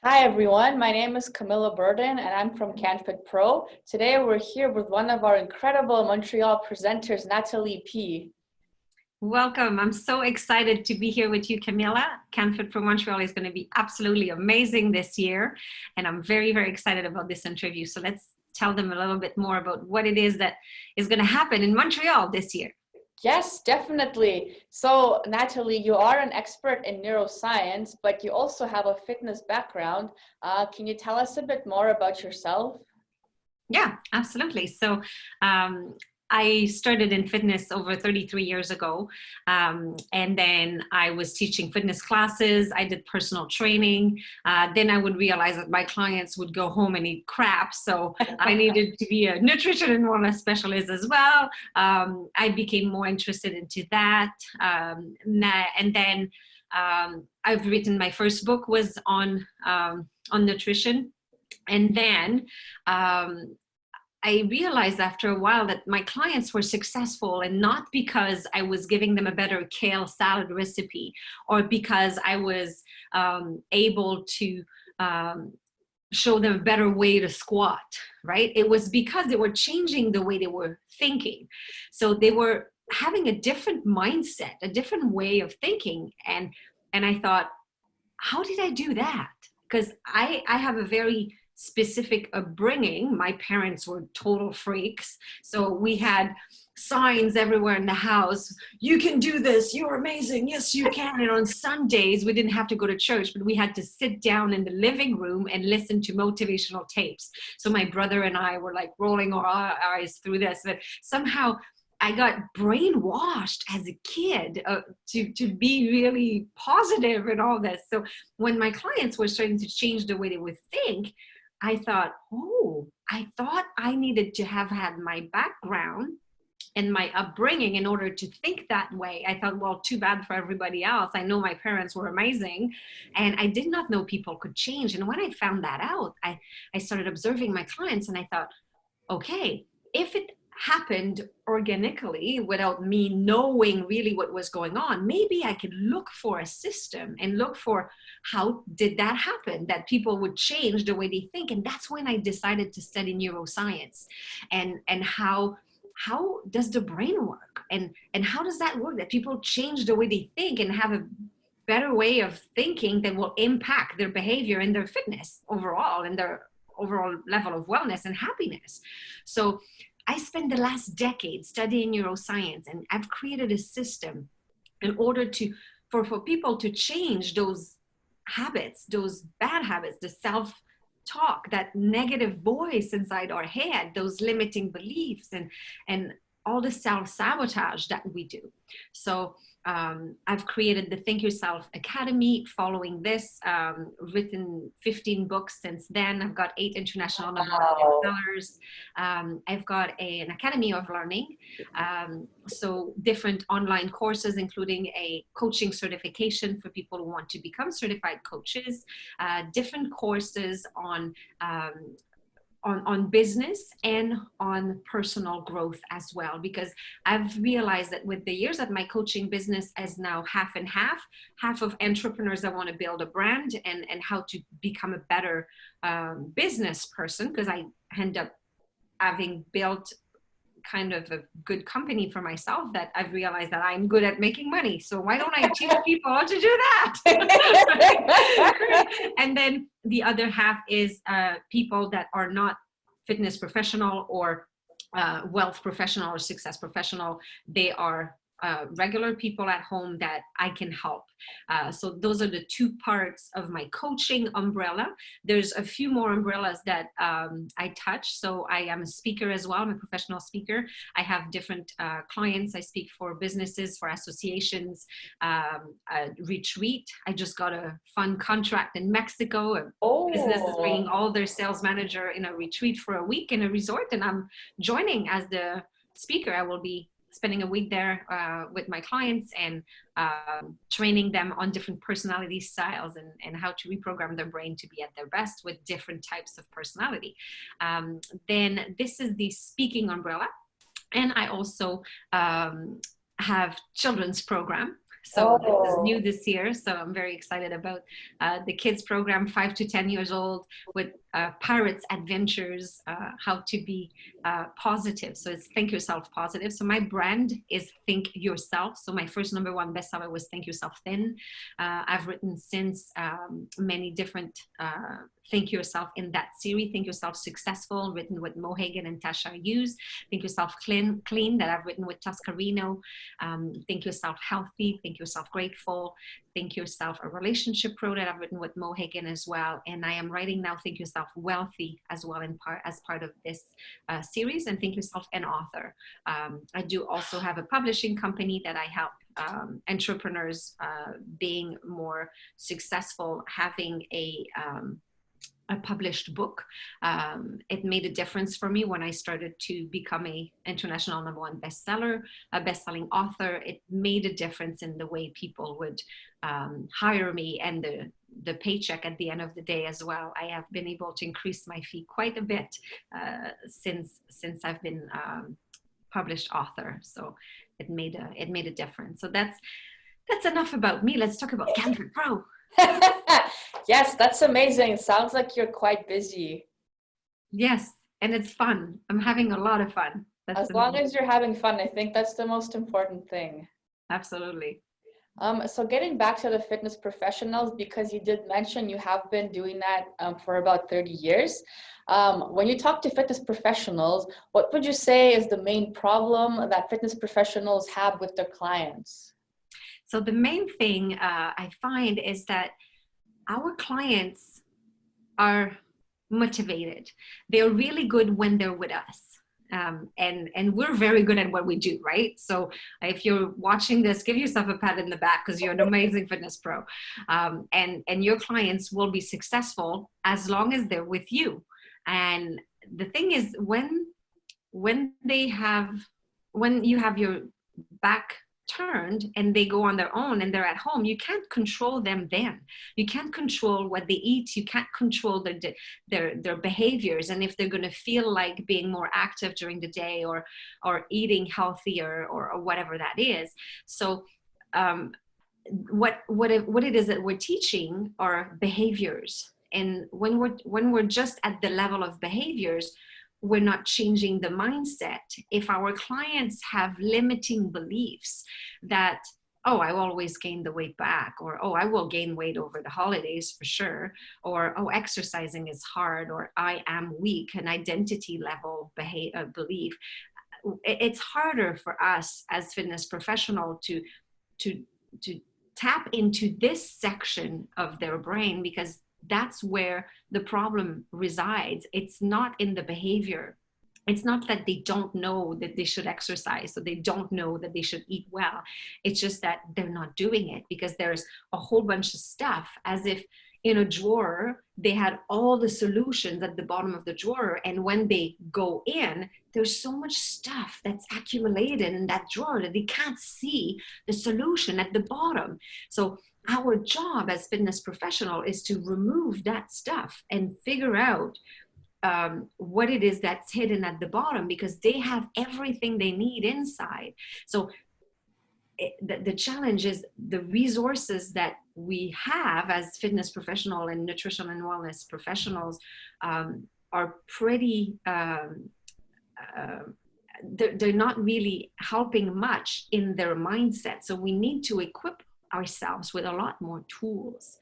Hi everyone, my name is Camilla Burden and I'm from canfitpro. Today we're here with one of our incredible Montreal presenters, Nathalie P. Welcome. I'm so excited to be here with you, Camilla. canfitpro Montreal is going to be absolutely amazing this year, and I'm very, very excited about this interview. So let's tell them a little bit more about what it is that is going to happen in Montreal this year. Yes, definitely. So Nathalie, you are an expert in neuroscience, but you also have a fitness background. Can you tell us a bit more about yourself? Yeah, absolutely. So I started in fitness over 33 years ago. And then I was teaching fitness classes. I did personal training. Then I would realize that my clients would go home and eat crap. So I needed to be a nutrition and wellness specialist as well. I became more interested into that. And then I've written my first book was on nutrition. And then I realized after a while that my clients were successful, and not because I was giving them a better kale salad recipe or because I was able to show them a better way to squat, right? It was because they were changing the way they were thinking. So they were having a different mindset, a different way of thinking. And I thought, how did I do that? Because I have a very specific upbringing. My parents were total freaks. So we had signs everywhere in the house. You can do this. You're amazing. Yes, you can. And on Sundays, we didn't have to go to church, but we had to sit down in the living room and listen to motivational tapes. So my brother and I were like rolling our eyes through this, but somehow I got brainwashed as a kid to be really positive and all this. So when my clients were starting to change the way they would think, I thought, I thought I needed to have had my background and my upbringing in order to think that way. I thought, well, too bad for everybody else. I know my parents were amazing, and I did not know people could change. And when I found that out, I started observing my clients, and I thought, okay, if it happened organically without me knowing really what was going on, maybe I could look for a system and look for how did that happen, that people would change the way they think. And that's when I decided to study neuroscience and how does the brain work, and how does that work, that people change the way they think and have a better way of thinking that will impact their behavior and their fitness overall and their overall level of wellness and happiness. So I spent the last decade studying neuroscience, and I've created a system in order to for people to change those habits, those bad habits, the self-talk, that negative voice inside our head, those limiting beliefs, and all the self-sabotage that we do. So I've created the Think Yourself Academy following this, written 15 books since then. I've got 8 international number one bestsellers. I've got an Academy of Learning, so different online courses, including a coaching certification for people who want to become certified coaches, different courses on business and on personal growth as well, because I've realized that with the years that my coaching business is now half and half of entrepreneurs that want to build a brand and how to become a better business person, because I end up having built kind of a good company for myself, that I've realized that I'm good at making money. So why don't I teach people how to do that? And then the other half is people that are not fitness professional or wealth professional or success professional. They are regular people at home that I can help. So those are the 2 parts of my coaching umbrella. There's a few more umbrellas that I touch. So I am a speaker as well. I'm a professional speaker. I have different clients. I speak for businesses, for associations, a retreat. I just got a fun contract in Mexico. A business is bringing all their sales manager in a retreat for a week in a resort, and I'm joining as the speaker. I will be spending a week there with my clients and training them on different personality styles and how to reprogram their brain to be at their best with different types of personality. Then this is the speaking umbrella. And I also have children's program. So this is Oh, new this year. So I'm very excited about the kids program, 5 to 10 years old, with pirates adventures, how to be positive. So it's Think Yourself Positive. So my brand is Think Yourself. So my first #1 bestseller was Think Yourself Thin. I've written since many different Think Yourself in that series. Think Yourself Successful, written with Mo Hagan and Tasha Hughes. Think Yourself Clean, that I've written with Toscarino. Think Yourself Healthy, Think Yourself Grateful, Think Yourself a Relationship Pro, that I've written with Mo Hagan as well. And I am writing now Think Yourself Wealthy as well, as part of this series, and Think Yourself an Author. I do also have a publishing company that I help entrepreneurs being more successful, having a published book. It made a difference for me when I started to become a international #1 bestseller, a best-selling author. It made a difference in the way people would hire me, and the paycheck at the end of the day as well. I have been able to increase my fee quite a bit since I've been published author. So it made a difference. So that's enough about me. Let's talk about canfitpro. yes, that's amazing. It sounds like you're quite busy. Yes, and it's fun. I'm having a lot of fun. As long as you're having fun, I think that's the most important thing. Absolutely. So getting back to the fitness professionals, because you did mention you have been doing that for about 30 years. When you talk to fitness professionals, what would you say is the main problem that fitness professionals have with their clients? So the main thing I find is that our clients are motivated. They're really good when they're with us. And we're very good at what we do, right? So if you're watching this, give yourself a pat in the back, because you're an amazing fitness pro. And your clients will be successful as long as they're with you. And the thing is, when you have your back turned and they go on their own and they're at home, you can't control them then. You can't control what they eat. You can't control their behaviors, and if they're going to feel like being more active during the day, or eating healthier, or whatever that is. So what it is that we're teaching are behaviors, and when we're just at the level of behaviors, we're not changing the mindset. If our clients have limiting beliefs that, oh, I will always gain the weight back, or, oh, I will gain weight over the holidays for sure, or, oh, exercising is hard, or I am weak, an identity level belief, it's harder for us as fitness professional to tap into this section of their brain, because that's where the problem resides. It's not in the behavior. It's not that they don't know that they should exercise, so they don't know that they should eat well. It's just that they're not doing it because there's a whole bunch of stuff, as if in a drawer they had all the solutions at the bottom of the drawer, and when they go in, there's so much stuff that's accumulated in that drawer that they can't see the solution at the bottom. So our job as fitness professional is to remove that stuff and figure out what it is that's hidden at the bottom, because they have everything they need inside. So the challenge is the resources that we have as fitness professional and nutrition and wellness professionals are pretty, they're not really helping much in their mindset. So we need to equip ourselves with a lot more tools.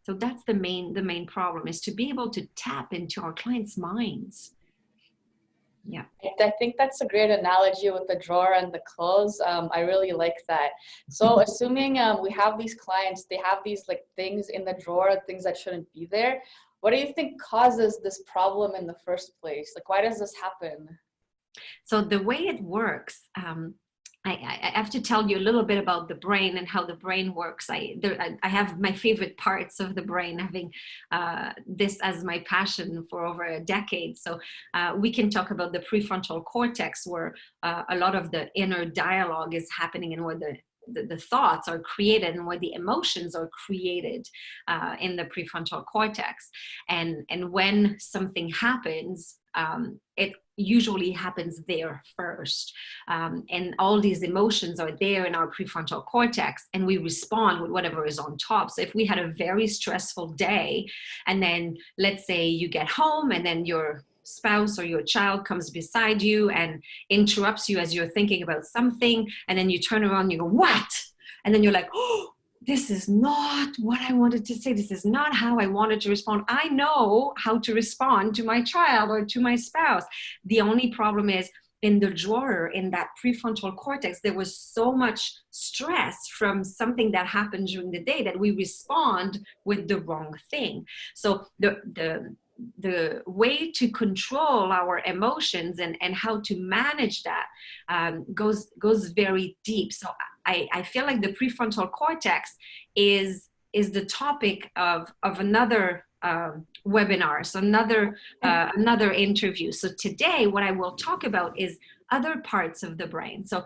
So that's the main problem, is to be able to tap into our clients' minds. Yeah. I think that's a great analogy with the drawer and the clothes. I really like that. So assuming we have these clients, they have these like things in the drawer, things that shouldn't be there. What do you think causes this problem in the first place? Like, why does this happen? So the way it works, I have to tell you a little bit about the brain and how the brain works. I have my favorite parts of the brain, having this as my passion for over a decade. So we can talk about the prefrontal cortex, where a lot of the inner dialogue is happening, and where the thoughts are created, and where the emotions are created in the prefrontal cortex. And when something happens, it usually happens there first. And all these emotions are there in our prefrontal cortex, and we respond with whatever is on top. So if we had a very stressful day, and then let's say you get home and then your spouse or your child comes beside you and interrupts you as you're thinking about something, and then you turn around and you go, what? And then you're like, oh, this is not what I wanted to say. This is not how I wanted to respond. I know how to respond to my child or to my spouse. The only problem is in the drawer, in that prefrontal cortex, there was so much stress from something that happened during the day that we respond with the wrong thing. So the way to control our emotions and how to manage that goes very deep. So I feel like the prefrontal cortex is the topic of another webinar, so another interview. So today what I will talk about is other parts of the brain. So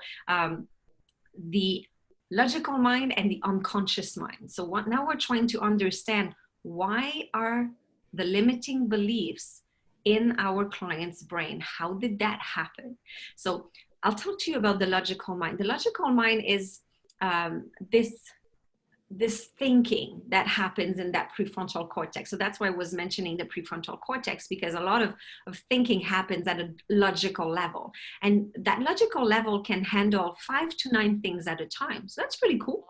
the logical mind and the unconscious mind. So now we're trying to understand, why are the limiting beliefs in our client's brain? How did that happen? So I'll talk to you about the logical mind. The logical mind is this thinking that happens in that prefrontal cortex. So that's why I was mentioning the prefrontal cortex, because a lot of thinking happens at a logical level. And that logical level can handle 5 to 9 things at a time. So that's pretty cool.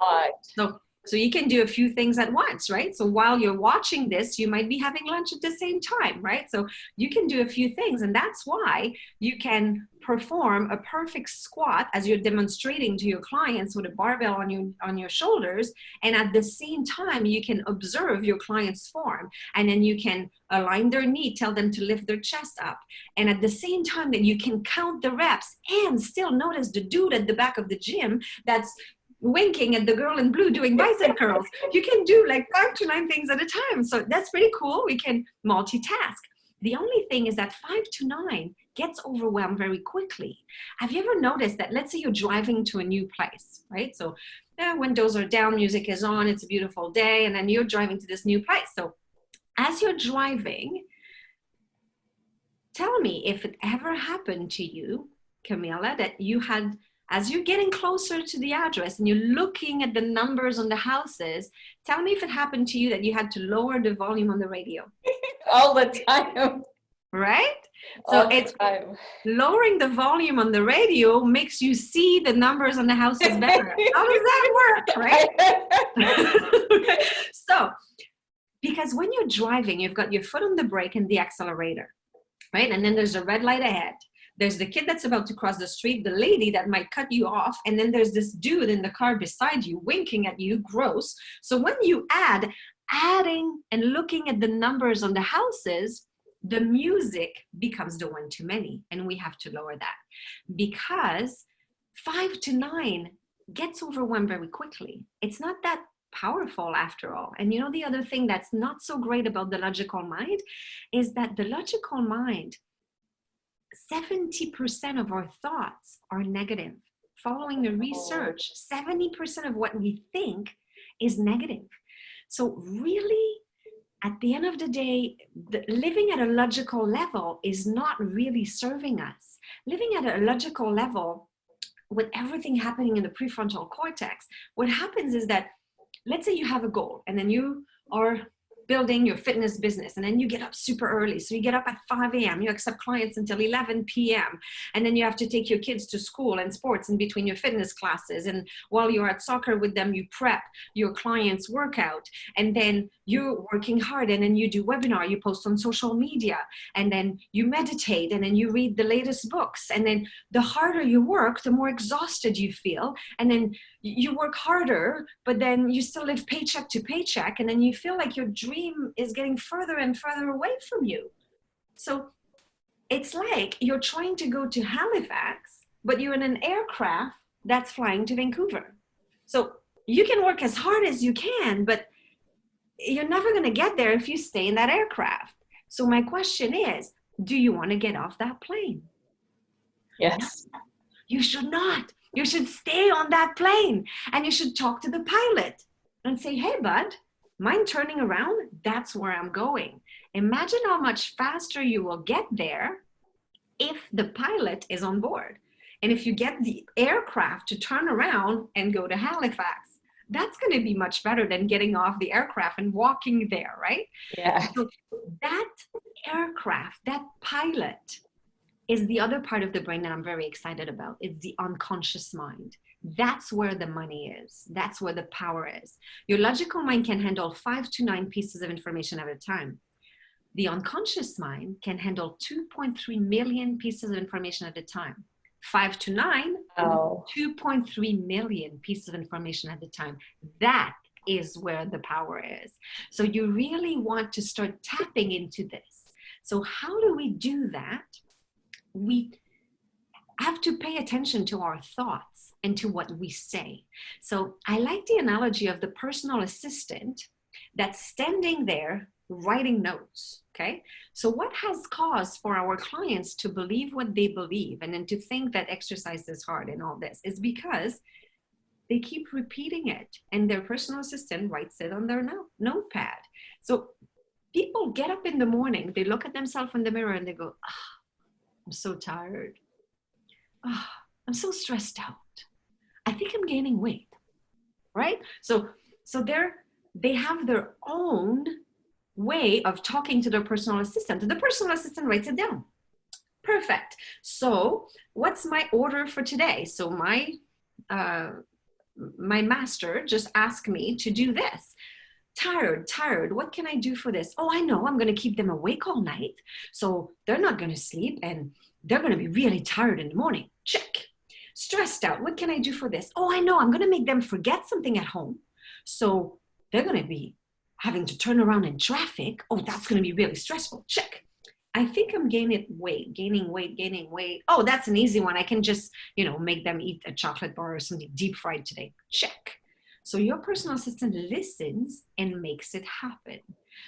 So you can do a few things at once, right? So while you're watching this, you might be having lunch at the same time, right? So you can do a few things, and that's why you can perform a perfect squat as you're demonstrating to your clients with a barbell on your shoulders, and at the same time you can observe your client's form, and then you can align their knee, tell them to lift their chest up, and at the same time that you can count the reps and still notice the dude at the back of the gym that's winking at the girl in blue doing bicep curls. You can do like 5 to 9 things at a time. So that's pretty cool. We can multitask. The only thing is that 5 to 9 gets overwhelmed very quickly. Have you ever noticed that, let's say you're driving to a new place, right? So windows are down, music is on, it's a beautiful day, and then you're driving to this new place. So as you're driving, tell me if it ever happened to you, Camilla, that you had, as you're getting closer to the address and you're looking at the numbers on the houses, tell me if it happened to you that you had to lower the volume on the radio. All the time. Right? So it's lowering the volume on the radio makes you see the numbers on the houses better. How does that work, right? So, because when you're driving, you've got your foot on the brake and the accelerator, right? And then there's a red light ahead. There's the kid that's about to cross the street, the lady that might cut you off, and then there's this dude in the car beside you, winking at you, gross. So when you adding and looking at the numbers on the houses, the music becomes the one too many, and we have to lower that, because 5 to 9 gets overwhelmed very quickly. It's not that powerful after all. And you know, the other thing that's not so great about the logical mind is that the logical mind, 70% of our thoughts are negative. Following the research, 70% of what we think is negative. So really, at the end of the day, living at a logical level is not really serving us. Living at a logical level, with everything happening in the prefrontal cortex, what happens is that, let's say you have a goal, and then you are building your fitness business, and then you get up super early. So you get up at 5 a.m., you accept clients until 11 p.m. And then you have to take your kids to school and sports in between your fitness classes. And while you're at soccer with them, you prep your clients' workout. And then you're working hard, and then you do webinar, you post on social media, and then you meditate, and then you read the latest books. And then the harder you work, the more exhausted you feel. And then you work harder, but then you still live paycheck to paycheck. And then you feel like your dream is getting further and further away from you. So it's like you're trying to go to Halifax, but you're in an aircraft that's flying to Vancouver. So you can work as hard as you can, but you're never going to get there if you stay in that aircraft. So my question is, do you want to get off that plane? Yes. No, you should not. You should stay on that plane, and you should talk to the pilot and say, hey, bud, mind turning around? That's where I'm going. Imagine how much faster you will get there if the pilot is on board. And if you get the aircraft to turn around and go to Halifax, that's going to be much better than getting off the aircraft and walking there, right? Yeah. So that aircraft, that pilot, is the other part of the brain that I'm very excited about. It's the unconscious mind. That's where the money is. That's where the power is. Your logical mind can handle 5 to 9 pieces of information at a time. The unconscious mind can handle 2.3 million pieces of information at a time. 5 to 9, Oh. 2.3 million pieces of information at a time. That is where the power is. So you really want to start tapping into this. So how do we do that? We have to pay attention to our thoughts and to what we say. So I like the analogy of the personal assistant that's standing there writing notes, okay? So what has caused for our clients to believe what they believe and then to think that exercise is hard and all this is because they keep repeating it and their personal assistant writes it on their notepad. So people get up in the morning, they look at themselves in the mirror and they go, I'm so tired. I'm so stressed out. I think I'm gaining weight, right? So they have their own way of talking to their personal assistant. The personal assistant writes it down. Perfect. So what's my order for today? So my master just asked me to do this. Tired. What can I do for this? Oh, I know. I'm going to keep them awake all night. So they're not going to sleep and they're going to be really tired in the morning. Check. Stressed out. What can I do for this? Oh, I know. I'm going to make them forget something at home. So they're going to be having to turn around in traffic. Oh, that's going to be really stressful. Check. I think I'm gaining weight. Oh, that's an easy one. I can just, make them eat a chocolate bar or something deep fried today. Check. So your personal assistant listens and makes it happen.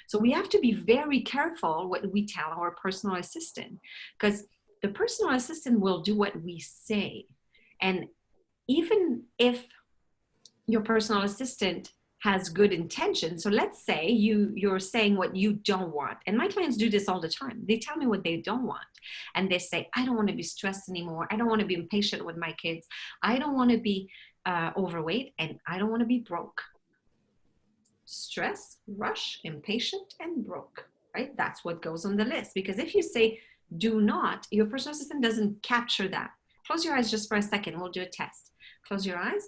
So we have to be very careful what we tell our personal assistant, because the personal assistant will do what we say. And even if your personal assistant has good intention, so let's say you're saying what you don't want, and my clients do this all the time. They tell me what they don't want, and they say, I don't want to be stressed anymore. I don't want to be impatient with my kids. I don't want to be overweight, and I don't want to be broke. Stress, rush, impatient, and broke, right? That's what goes on the list. Because if you say do not, your personal assistant doesn't capture that. Close your eyes just for a second. We'll do a test. Close your eyes.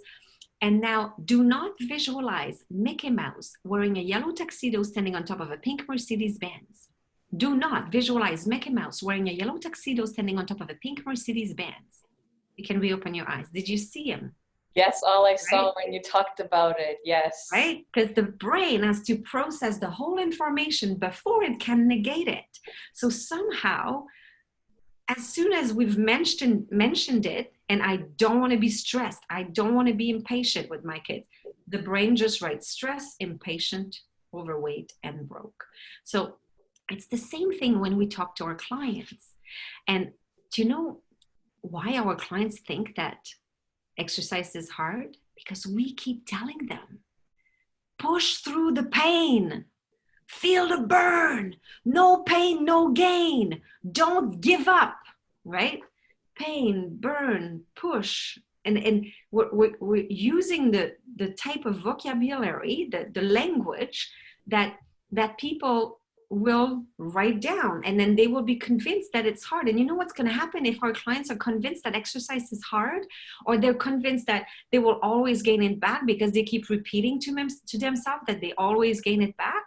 And now do not visualize Mickey Mouse wearing a yellow tuxedo standing on top of a pink Mercedes-Benz. Do not visualize Mickey Mouse wearing a yellow tuxedo standing on top of a pink Mercedes-Benz. You can reopen your eyes. Did you see him? Yes, all I saw when you talked about it, yes. Right? Because the brain has to process the whole information before it can negate it. So somehow, as soon as we've mentioned it, and I don't want to be stressed, I don't want to be impatient with my kids, the brain just writes stress, impatient, overweight, and broke. So it's the same thing when we talk to our clients. And do you know why our clients think that exercise is hard? Because we keep telling them, push through the pain, feel the burn, no pain, no gain, don't give up, right? Pain, burn, push. And we're using the type of vocabulary, the language that people will write down, and then they will be convinced that it's hard. And you know what's going to happen if our clients are convinced that exercise is hard, or they're convinced that they will always gain it back because they keep repeating to themselves that they always gain it back?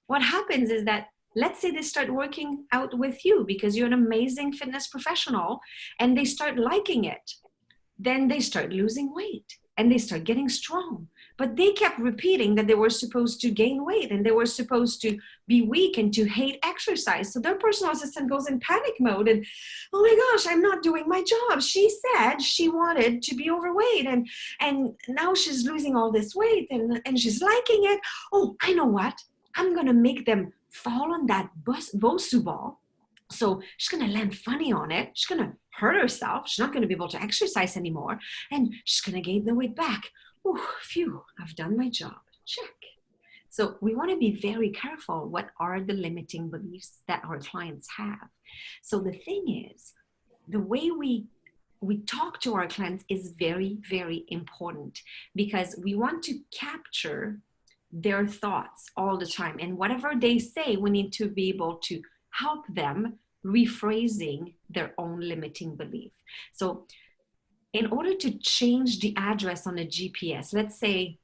What happens is that, let's say they start working out with you because you're an amazing fitness professional and they start liking it. Then they start losing weight and they start getting strong. But they kept repeating that they were supposed to gain weight and they were supposed to be weak and to hate exercise. So their personal assistant goes in panic mode and, oh my gosh, I'm not doing my job. She said she wanted to be overweight and now she's losing all this weight and she's liking it. Oh, I know what? I'm going to make them fall on that Bosu ball. So she's going to land funny on it. She's going to hurt herself. She's not going to be able to exercise anymore. And she's going to gain the weight back. Ooh, phew, I've done my job. Check. So we want to be very careful. What are the limiting beliefs that our clients have? So the thing is, the way we talk to our clients is very, very important, because we want to capture their thoughts all the time. And whatever they say, we need to be able to help them rephrasing their own limiting belief. So in order to change the address on a GPS, let's say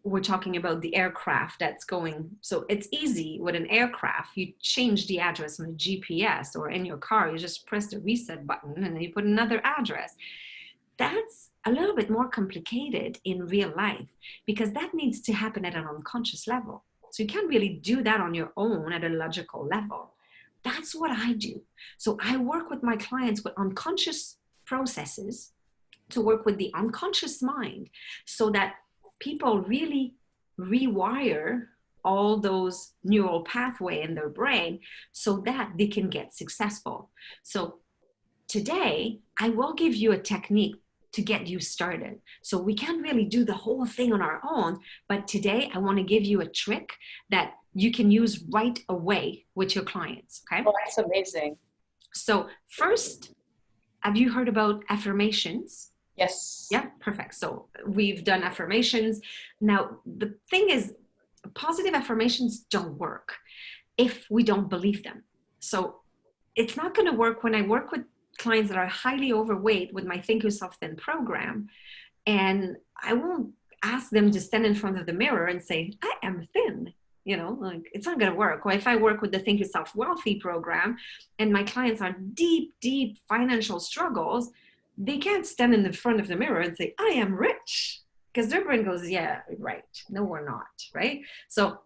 we're talking about the aircraft that's going, so it's easy with an aircraft, you change the address on a GPS, or in your car, you just press the reset button and then you put another address. That's a little bit more complicated in real life, because that needs to happen at an unconscious level. So you can't really do that on your own at a logical level. That's what I do. So I work with my clients with unconscious processes to work with the unconscious mind, so that people really rewire all those neural pathways in their brain so that they can get successful. So today, I will give you a technique to get you started. So we can't really do the whole thing on our own, but today I want to give you a trick that you can use right away with your clients, okay? Oh, that's amazing. So first, have you heard about affirmations? Yes. Yeah, perfect. So we've done affirmations. Now, the thing is, positive affirmations don't work if we don't believe them. So it's not going to work when I work with clients that are highly overweight with my Think Yourself Thin program. And I won't ask them to stand in front of the mirror and say, I am thin. You know, like, it's not going to work. Or if I work with the Think Yourself Wealthy program and my clients are deep financial struggles, they can't stand in the front of the mirror and say, I am rich. Because their brain goes, yeah, right. No, we're not, right? So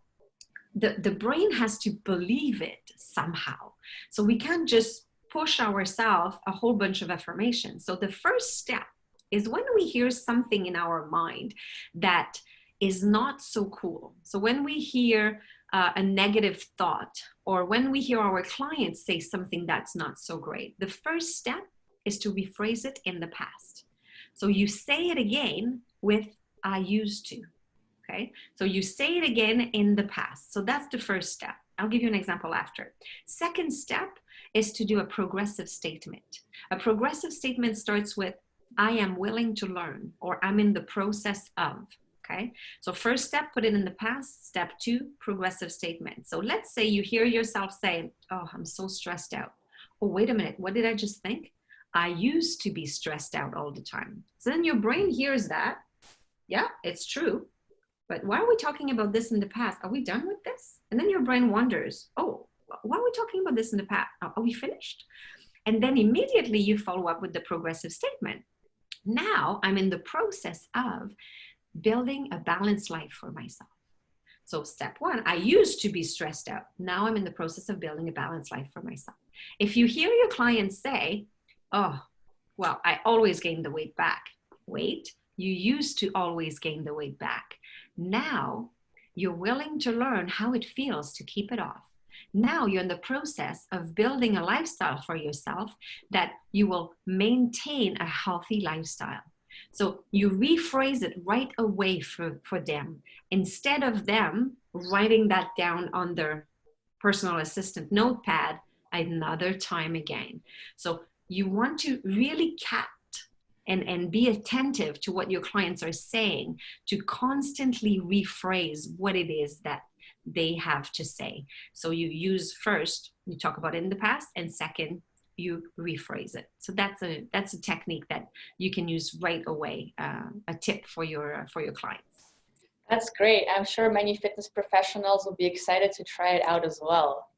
the brain has to believe it somehow. So we can't just push ourselves a whole bunch of affirmations. So the first step is when we hear something in our mind that is not so cool. So when we hear a negative thought, or when we hear our clients say something that's not so great, the first step is to rephrase it in the past. So you say it again with I used to, okay? So you say it again in the past. So that's the first step. I'll give you an example after. Second step is to do a progressive statement. A progressive statement starts with I am willing to learn, or I'm in the process of, okay? So first step, put it in the past. Step two, progressive statement. So let's say you hear yourself say, oh, I'm so stressed out. Oh, wait a minute, what did I just think? I used to be stressed out all the time. So then your brain hears that. Yeah, it's true. But why are we talking about this in the past? Are we done with this? And then your brain wonders, oh, why are we talking about this in the past? Are we finished? And then immediately you follow up with the progressive statement. Now I'm in the process of building a balanced life for myself. So step one, I used to be stressed out. Now I'm in the process of building a balanced life for myself. If you hear your clients say, oh, well, I always gain the weight back. Wait, you used to always gain the weight back. Now you're willing to learn how it feels to keep it off. Now you're in the process of building a lifestyle for yourself that you will maintain a healthy lifestyle. So you rephrase it right away for them, instead of them writing that down on their personal assistant notepad another time again. So you want to really catch and be attentive to what your clients are saying, to constantly rephrase what it is that they have to say. So you use first, you talk about it in the past, and second, you rephrase it. So that's a technique that you can use right away, a tip for your clients. That's great. I'm sure many fitness professionals will be excited to try it out as well.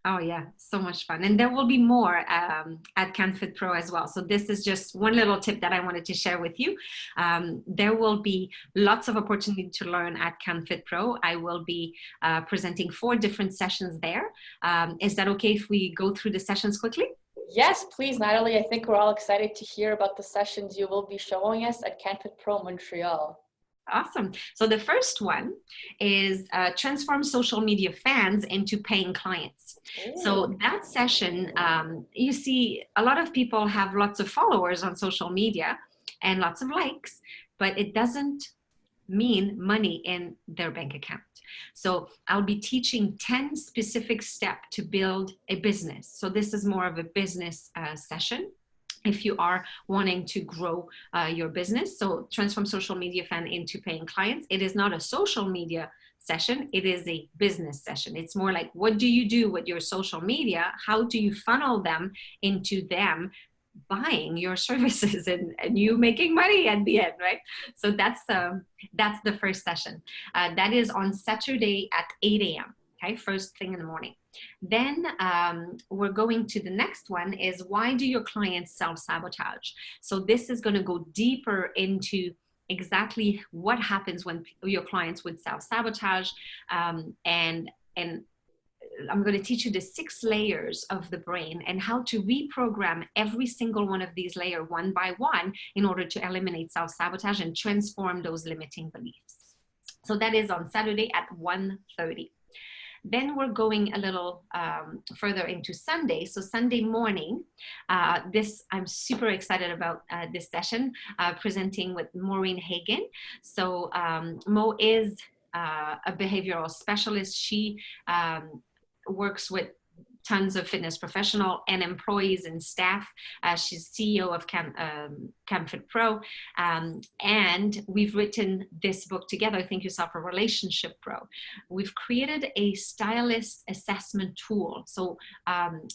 Oh yeah, so much fun. And there will be more at canfitpro as well. So this is just one little tip that I wanted to share with you. There will be lots of opportunity to learn at canfitpro. I will be presenting 4 different sessions there. Is that okay if we go through the sessions quickly? Yes, please, Natalie. I think we're all excited to hear about the sessions you will be showing us at canfitpro Montreal. Awesome. So the first one is transform social media fans into paying clients. Ooh. So that session, you see a lot of people have lots of followers on social media and lots of likes, but it doesn't mean money in their bank account. So I'll be teaching 10 specific steps to build a business. So this is more of a business session if you are wanting to grow your business. So transform social media fan into paying clients. It is not a social media session. It is a business session. It's more like, what do you do with your social media? How do you funnel them into them buying your services and you making money at the end, right? So that's the first session. That is on Saturday at 8 a.m. Okay, first thing in the morning. Then we're going to the next one is, why do your clients self-sabotage? So this is going to go deeper into exactly what happens when your clients would self-sabotage, and I'm going to teach you the 6 layers of the brain and how to reprogram every single one of these layers one by one in order to eliminate self-sabotage and transform those limiting beliefs. So that is on Saturday at 1:30. Then we're going a little further into Sunday. So Sunday morning, I'm super excited about this session, presenting with Maureen Hagen. So Mo is a behavioral specialist. She works with tons of fitness professional and employees and staff. She's CEO of canfitpro. And we've written this book together, Think Yourself a Relationship Pro. We've created a stylist assessment tool. So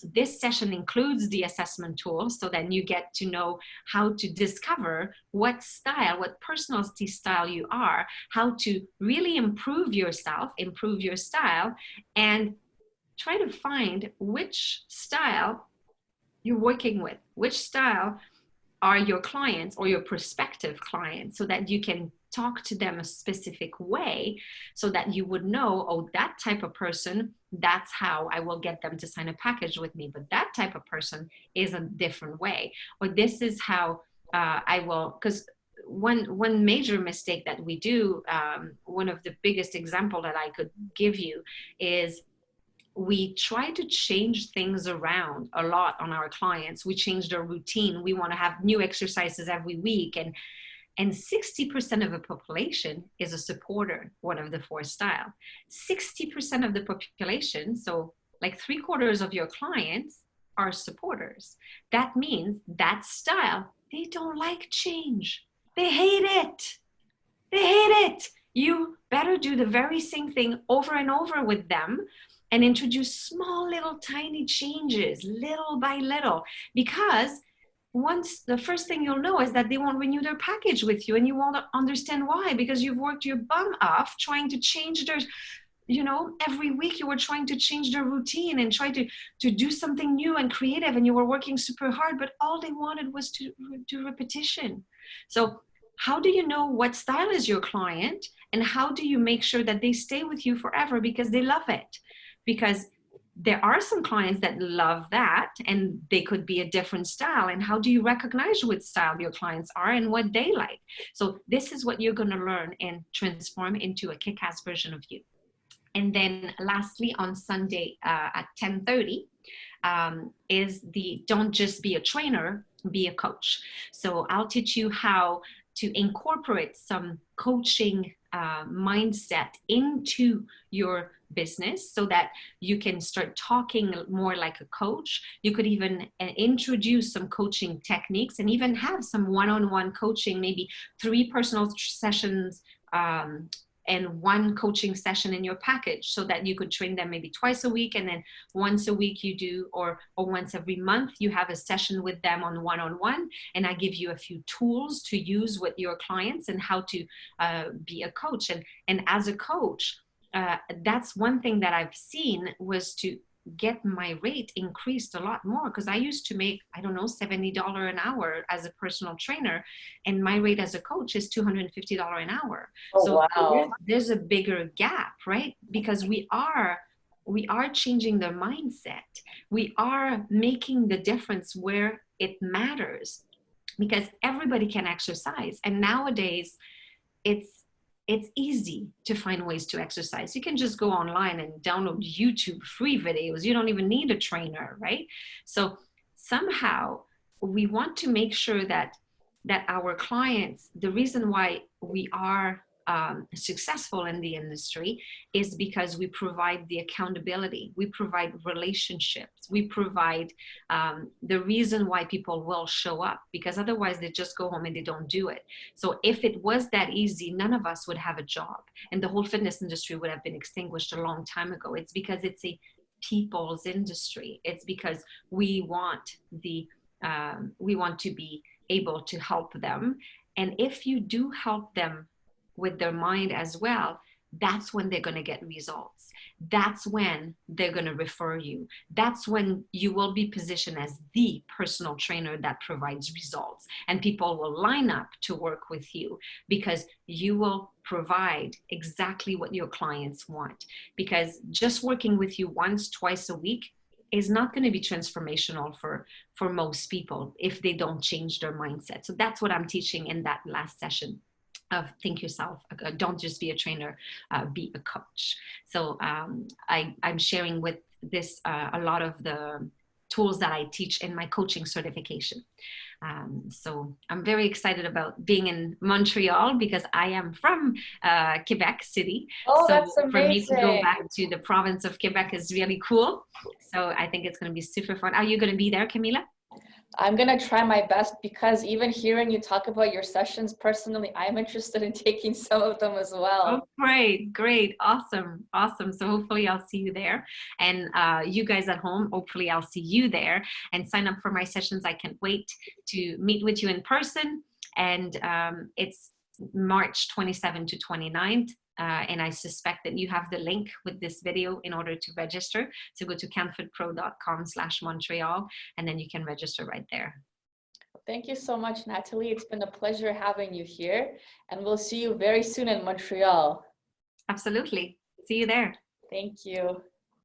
this session includes the assessment tool, so that you get to know how to discover what style, what personality style you are, how to really improve yourself, improve your style, and try to find which style you're working with, which style are your clients or your prospective clients, so that you can talk to them a specific way, so that you would know, oh, that type of person, that's how I will get them to sign a package with me. But that type of person is a different way. Or this is how I will, because one major mistake that we do, one of the biggest example that I could give you is, we try to change things around a lot on our clients. We change their routine. We want to have new exercises every week. And 60% of the population is a supporter, one of the 4 style. 60% of the population, so like 3/4 of your clients, are supporters. That means that style, they don't like change. They hate it. They hate it. You better do the very same thing over and over with them, and introduce small little tiny changes, little by little, because once the first thing you'll know is that they won't renew their package with you, and you won't understand why, because you've worked your bum off trying to change their, every week you were trying to change their routine and try to do something new and creative, and you were working super hard, but all they wanted was to do repetition. So how do you know what style is your client, and how do you make sure that they stay with you forever because they love it? Because there are some clients that love that, and they could be a different style. And how do you recognize what style your clients are and what they like? So this is what you're going to learn and transform into a kick-ass version of you. And then lastly, on Sunday at 10:30 is the don't just be a trainer, be a coach. So I'll teach you how to incorporate some coaching mindset into your business, so that you can start talking more like a coach. You could even introduce some coaching techniques, and even have some one-on-one coaching, maybe 3 personal sessions and 1 coaching session in your package, so that you could train them maybe twice a week, and then once a week you do, or once every month you have a session with them on one-on-one, and I give you a few tools to use with your clients and how to be a coach. And as a coach, that's one thing that I've seen was to get my rate increased a lot more, because I used to make, I don't know, $70 an hour as a personal trainer, and my rate as a coach is $250 an hour. Oh, so wow. there's a bigger gap, right? Because we are changing their mindset. We are making the difference where it matters, because everybody can exercise, and nowadays it's easy to find ways to exercise. You can just go online and download YouTube free videos. You don't even need a trainer, right? So somehow we want to make sure that our clients, the reason why we are successful in the industry is because we provide the accountability, we provide relationships, we provide the reason why people will show up, because otherwise they just go home and they don't do it. So if it was that easy, none of us would have a job and the whole fitness industry would have been extinguished a long time ago. It's because it's a people's industry. It's because we want to be able to help them. And if you do help them with their mind as well, that's when they're going to get results. That's when they're going to refer you. That's when you will be positioned as the personal trainer that provides results. And people will line up to work with you because you will provide exactly what your clients want. Because just working with you once, twice a week is not going to be transformational for most people if they don't change their mindset. So that's what I'm teaching in that last session of think yourself, don't just be a trainer, be a coach. So I'm sharing with this a lot of the tools that I teach in my coaching certification. So I'm very excited about being in Montreal because I am from Quebec City. Oh, so that's amazing. For me to go back to the province of Quebec is really cool. So I think it's going to be super fun. Are you going to be there, Camila? I'm going to try my best because even hearing you talk about your sessions personally, I'm interested in taking some of them as well. Oh, great. Awesome. So hopefully I'll see you there. And you guys at home, hopefully I'll see you there and sign up for my sessions. I can't wait to meet with you in person. And it's March 27th to 29th. And I suspect that you have the link with this video in order to register. So go to canfitpro.com/Montreal, and then you can register right there. Thank you so much, Nathalie. It's been a pleasure having you here, and we'll see you very soon in Montreal. Absolutely. See you there. Thank you.